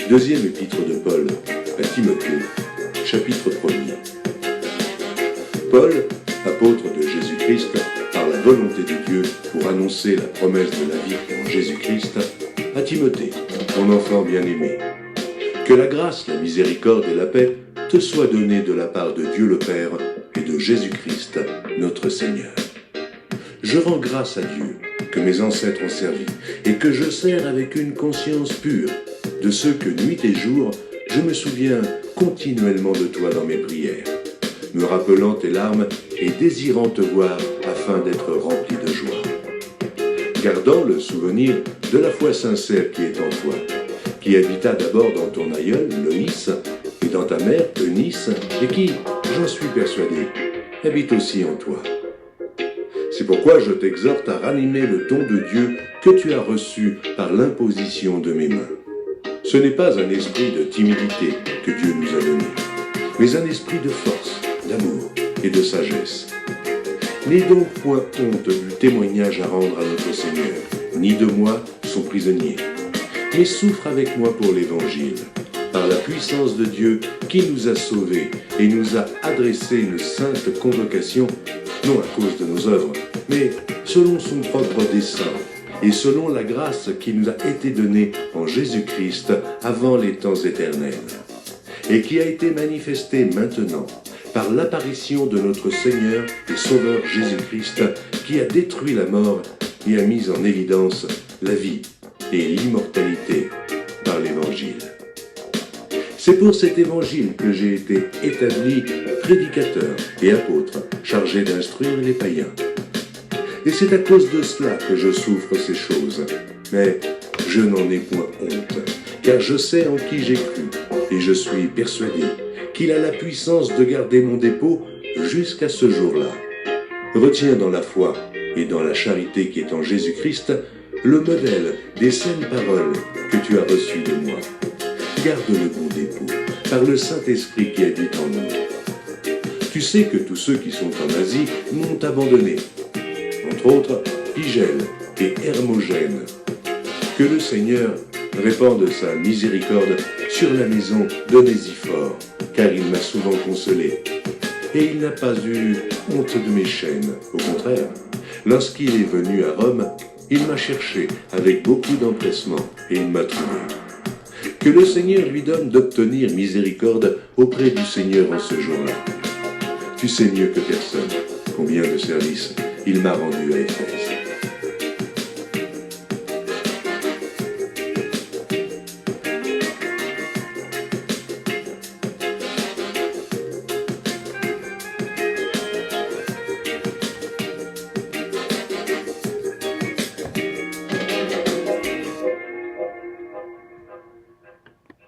Deuxième épître de Paul à Timothée, chapitre 1er. Paul, apôtre de Jésus-Christ, par la volonté de Dieu pour annoncer la promesse de la vie en Jésus-Christ, à Timothée, mon enfant bien-aimé. Que la grâce, la miséricorde et la paix te soient données de la part de Dieu le Père et de Jésus-Christ, notre Seigneur. Je rends grâce à Dieu que mes ancêtres ont servi et que je sers avec une conscience pure, de ce que nuit et jour, je me souviens continuellement de toi dans mes prières, me rappelant tes larmes et désirant te voir afin d'être rempli de joie. Gardant le souvenir de la foi sincère qui est en toi, qui habita d'abord dans ton aïeul, Loïs, et dans ta mère, Eunice, et qui, j'en suis persuadé, habite aussi en toi. C'est pourquoi je t'exhorte à ranimer le don de Dieu que tu as reçu par l'imposition de mes mains. Ce n'est pas un esprit de timidité que Dieu nous a donné, mais un esprit de force, d'amour et de sagesse. N'aie donc point honte du témoignage à rendre à notre Seigneur, ni de moi, son prisonnier, mais souffre avec moi pour l'Évangile, par la puissance de Dieu qui nous a sauvés et nous a adressé une sainte convocation, non à cause de nos œuvres, mais selon son propre dessein, et selon la grâce qui nous a été donnée en Jésus-Christ avant les temps éternels, et qui a été manifestée maintenant par l'apparition de notre Seigneur et Sauveur Jésus-Christ, qui a détruit la mort et a mis en évidence la vie et l'immortalité par l'Évangile. C'est pour cet Évangile que j'ai été établi prédicateur et apôtre, chargé d'instruire les païens. Et c'est à cause de cela que je souffre ces choses. Mais je n'en ai point honte, car je sais en qui j'ai cru, et je suis persuadé qu'il a la puissance de garder mon dépôt jusqu'à ce jour-là. Retiens dans la foi et dans la charité qui est en Jésus-Christ le modèle des saines paroles que tu as reçues de moi. Garde le bon dépôt par le Saint-Esprit qui habite en nous. Tu sais que tous ceux qui sont en Asie m'ont abandonné, entre autres Pygèle et Hermogène. Que le Seigneur répande sa miséricorde sur la maison d'Onésifore, car il m'a souvent consolé. Et il n'a pas eu honte de mes chaînes. Au contraire, lorsqu'il est venu à Rome, il m'a cherché avec beaucoup d'empressement et il m'a trouvé. Que le Seigneur lui donne d'obtenir miséricorde auprès du Seigneur en ce jour-là. Tu sais mieux que personne combien de services il m'a rendu à Éphèse.